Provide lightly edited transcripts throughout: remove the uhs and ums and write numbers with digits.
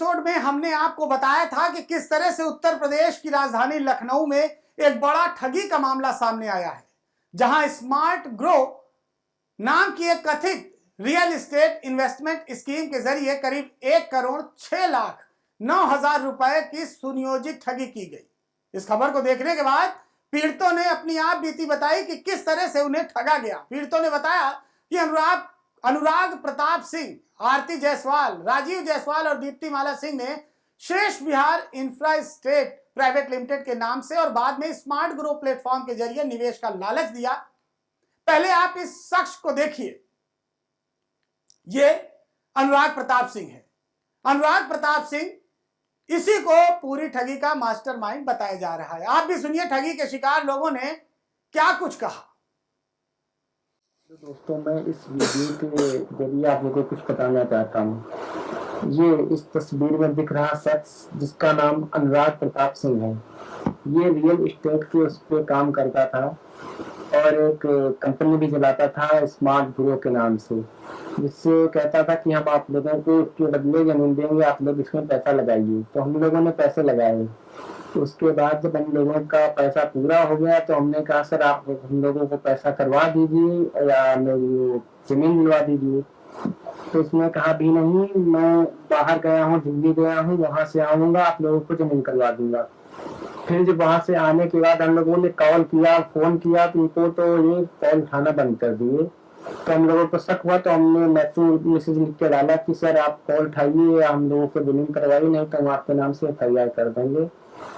Episode में हमने आपको बताया था कि किस तरह से उत्तर प्रदेश की राजधानी लखनऊ में एक बड़ा ठगी का मामला सामने आया है, जहां स्मार्ट ग्रो नाम की एक कथित रियल एस्टेट इन्वेस्टमेंट स्कीम के जरिए करीब 1,06,09,000 रुपए की सुनियोजित ठगी की गई। इस खबर को देखने के बाद पीड़ितों ने अपनी आप बीती बताई कि किस तरह से उन्हें ठगा गया। पीड़ितों ने बताया कि अनुराग प्रताप सिंह, आरती जायसवाल, राजीव जायसवाल और दीप्ति माला सिंह ने श्रेष्ठ विहार इंफ्रास्टेट प्राइवेट लिमिटेड के नाम से और बाद में स्मार्ट ग्रो प्लेटफॉर्म के जरिए निवेश का लालच दिया। पहले आप इस शख्स को देखिए, ये अनुराग प्रताप सिंह है। अनुराग प्रताप सिंह, इसी को पूरी ठगी का मास्टरमाइंड बताया जा रहा है। आप भी सुनिए ठगी के शिकार लोगों ने क्या कुछ कहा। तो दोस्तों, मैं इस वीडियो के जरिए आप लोगों को कुछ बताना चाहता हूँ। ये इस तस्वीर में दिख रहा शख्स, जिसका नाम अनुराग प्रताप सिंह है, ये रियल एस्टेट के उस पे काम करता था और एक कंपनी भी चलाता था स्मार्ट ग्रो के नाम से, जिससे कहता था कि हम आप लोगों को उसके बदले जमीन देंगे, आप लोग इसमें पैसा लगाइए। तो हम लोगों ने पैसे लगाए। तो उसके बाद जब हम लोगों का पैसा पूरा हो गया तो हमने कहा, सर आप हम लोगों को पैसा करवा दीजिए या मेरी जमीन दिलवा दीजिए। तो उसने कहा भी नहीं, मैं बाहर गया हूँ, दिल्ली गया हूँ, वहां से आऊंगा, आप लोगों को जमीन करवा दूंगा। फिर जब वहां से आने के बाद हम लोगों ने कॉल किया, फोन किया, तो उनको तो ये कॉल उठाना बंद कर दिए। तो हम लोगों को शक हुआ, तो हमने मैसेज लिख के डाला कि सर आप कॉल उठाइए, हम लोगों को जमीन करवाइए, नहीं तो हम आपके नाम से FIR कर देंगे,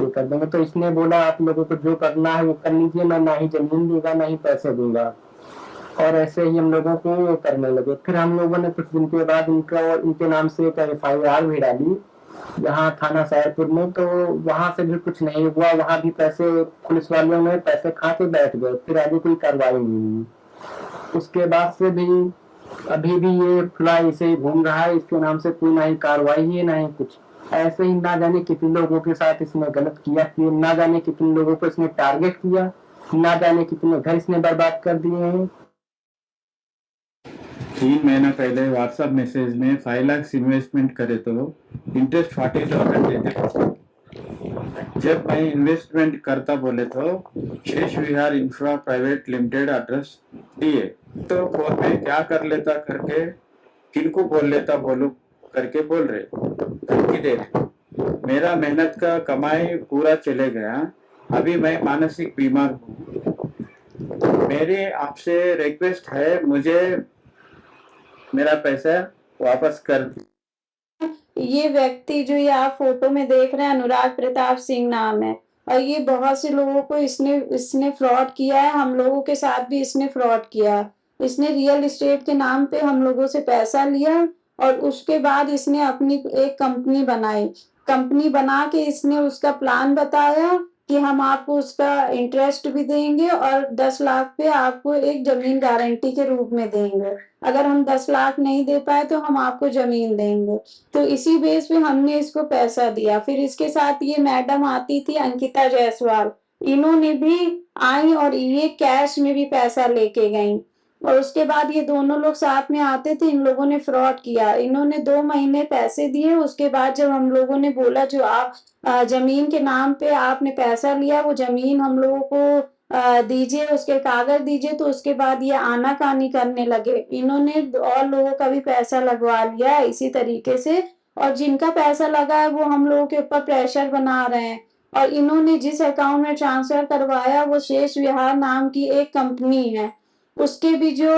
ये कर देंगे। तो इसने बोला आप लोगों को जो करना है वो कर लीजिए, मैं ना ही जमीन दूंगा ना ही पैसे दूंगा। और ऐसे ही हम लोगों को वो करने लगे। फिर हम लोगों ने कुछ दिन के बाद इनके नाम से एक FIR भी डाली यहाँ थाना सायरपुर में। तो वहां से भी कुछ नहीं हुआ, वहां भी पैसे पुलिस वालों ने पैसे खा के बैठ गए, फिर आगे कोई कार्रवाई नहीं हुई। उसके बाद से भी अभी भी ये खुला ऐसे ही घूम रहा है, इसके नाम से कोई ना ही कार्रवाई है ना ही कुछ। ऐसे ही ना जाने कितने लोगों के साथ इसने गलत किया, ना जाने कितने लोगों को इसने टारगेट किया, ना जाने कितने घर इसने बर्बाद कर दिए हैं। 3 महीना पहले व्हाट्सएप मैसेज में 5 लाख इन्वेस्टमेंट करे तो इंटरेस्ट 40,000 देते। जब मैं इन्वेस्टमेंट करता बोले तो शेष विहार इंफ्रा प्राइवेट लिमिटेड एड्रेस दिए, तो फोन में क्या कर लेता करके किनको बोल लेता बोलू करके बोल रहे, धमकी दे रहे। मेरा मेहनत का कमाई पूरा चले गया, अभी मैं मानसिक बीमार हूँ। मेरी आपसे रिक्वेस्ट है, मुझे मेरा पैसा वापस कर। ये व्यक्ति जो ये आप फोटो में देख रहे हैं, अनुराग प्रताप सिंह नाम है, और ये बहुत से लोगों को इसने फ्रॉड किया है। हम लोगों के साथ भी इसने फ्रॉड किया। इसने रियल एस्टेट के नाम पे हम लोगों से पैसा लिया और उसके बाद इसने अपनी एक कंपनी बनाई। कंपनी बना के इसने उसका प्लान बताया कि हम आपको उसका इंटरेस्ट भी देंगे और 10 लाख पे आपको एक जमीन गारंटी के रूप में देंगे। अगर हम 10 लाख नहीं दे पाए तो हम आपको जमीन देंगे। तो इसी बेस पे हमने इसको पैसा दिया। फिर इसके साथ ये मैडम आती थी, अंकिता जायसवाल, इन्होंने भी आई और ये कैश में भी पैसा लेके गई। और उसके बाद ये दोनों लोग साथ में आते थे, इन लोगों ने फ्रॉड किया। इन्होंने 2 महीने पैसे दिए। उसके बाद जब हम लोगों ने बोला जो आप जमीन के नाम पे आपने पैसा लिया, वो जमीन हम लोगों को दीजिए, उसके कागज दीजिए, तो उसके बाद ये आनाकानी करने लगे। इन्होंने और लोगों का भी पैसा लगवा लिया इसी तरीके से, और जिनका पैसा लगा है वो हम लोगों के ऊपर प्रेशर बना रहे हैं। और इन्होंने जिस अकाउंट में ट्रांसफर करवाया वो शेष विहार नाम की एक कंपनी है, उसके भी जो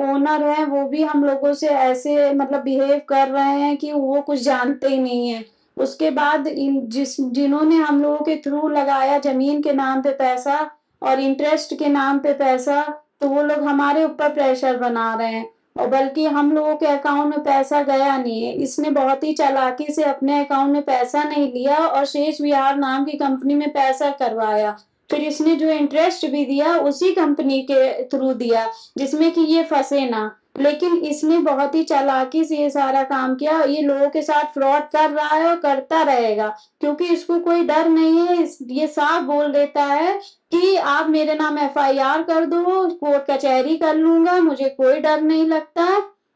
ओनर है वो भी हम लोगों से ऐसे मतलब बिहेव कर रहे हैं कि वो कुछ जानते ही नहीं है। उसके बाद जिन्होंने हम लोगों के थ्रू लगाया जमीन के नाम पे पैसा और इंटरेस्ट के नाम पे पैसा, तो वो लोग हमारे ऊपर प्रेशर बना रहे हैं। और बल्कि हम लोगों के अकाउंट में पैसा गया नहीं है। इसने बहुत ही चालाकी से अपने अकाउंट में पैसा नहीं लिया और शेष विहार नाम की कंपनी में पैसा करवाया। फिर इसने जो इंटरेस्ट भी दिया उसी कंपनी के थ्रू दिया, जिसमें कि ये फंसे ना। लेकिन इसने बहुत ही चालाकी से ये सारा काम किया। ये लोगों के साथ फ्रॉड कर रहा है और करता रहेगा, क्योंकि इसको कोई डर नहीं है। ये साफ बोल देता है कि आप मेरे नाम FIR कर दो, कोर्ट कचहरी कर लूंगा, मुझे कोई डर नहीं लगता।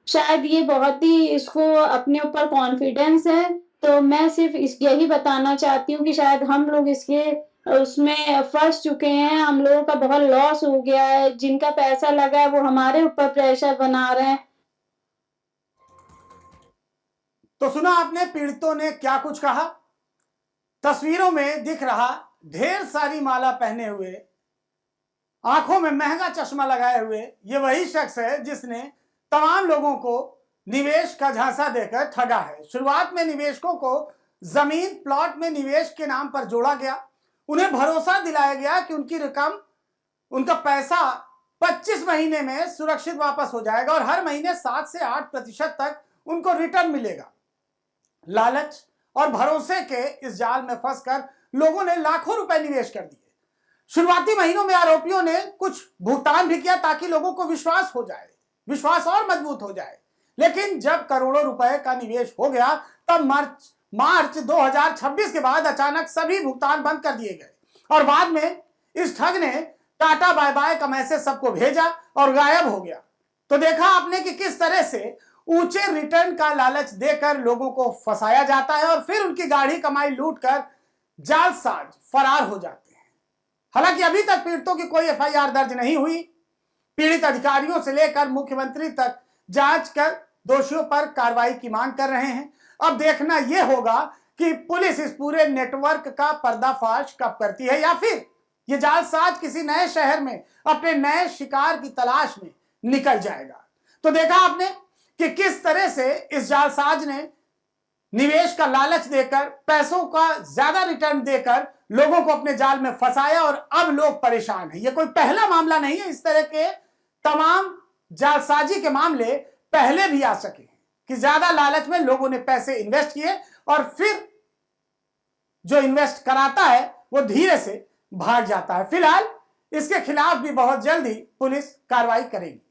शायद ये बहुत ही इसको अपने ऊपर कॉन्फिडेंस है तो मैं सिर्फ यही बताना चाहती हूँ कि शायद हम लोग इसके उसमें फंस चुके हैं, हम लोगों का बहुत लॉस हो गया है, जिनका पैसा लगा है वो हमारे ऊपर प्रेशर बना रहे हैं। तो सुना आपने पीड़ितों ने क्या कुछ कहा। तस्वीरों में दिख रहा ढेर सारी माला पहने हुए, आंखों में महंगा चश्मा लगाए हुए ये वही शख्स है जिसने तमाम लोगों को निवेश का झांसा देकर ठगा है। शुरुआत में निवेशकों को जमीन प्लॉट में निवेश के नाम पर जोड़ा गया, उन्हें भरोसा दिलाया गया कि उनकी रकम, उनका पैसा 25 महीने में सुरक्षित वापस हो जाएगा और हर महीने 7 से 8% तक उनको रिटर्न मिलेगा। लालच और भरोसे के इस जाल में फंसकर लोगों ने लाखों रुपए निवेश कर दिए। शुरुआती महीनों में आरोपियों ने कुछ भुगतान भी किया ताकि लोगों को विश्वास हो जाए, विश्वास और मजबूत हो जाए। लेकिन जब करोड़ों रुपए का निवेश हो गया तब मार्च 2026 के बाद अचानक सभी भुगतान बंद कर दिए गए और बाद में इस ठग ने टाटा बाय बाय का मैसेज सबको भेजा और गायब हो गया। तो देखा आपने कि किस तरह से ऊंचे रिटर्न का लालच देकर लोगों को फंसाया जाता है और फिर उनकी गाढ़ी कमाई लूटकर जालसाज फरार हो जाते हैं। हालांकि अभी तक पीड़ितों की कोई एफआईआर दर्ज नहीं हुई। पीड़ित अधिकारियों से लेकर मुख्यमंत्री तक जांच कर दोषियों पर कार्रवाई की मांग कर रहे हैं। अब देखना यह होगा कि पुलिस इस पूरे नेटवर्क का पर्दाफाश कब करती है या फिर ये जालसाज किसी नए शहर में अपने नए शिकार की तलाश में निकल जाएगा। तो देखा आपने कि किस तरह से इस जालसाज ने निवेश का लालच देकर, पैसों का ज्यादा रिटर्न देकर लोगों को अपने जाल में फंसाया और अब लोग परेशान हैं। यह कोई पहला मामला नहीं है, इस तरह के तमाम जालसाजी के मामले पहले भी आ सके हैं कि ज्यादा लालच में लोगों ने पैसे इन्वेस्ट किए और फिर जो इन्वेस्ट कराता है वो धीरे से भाग जाता है। फिलहाल इसके खिलाफ भी बहुत जल्दी पुलिस कार्रवाई करेगी।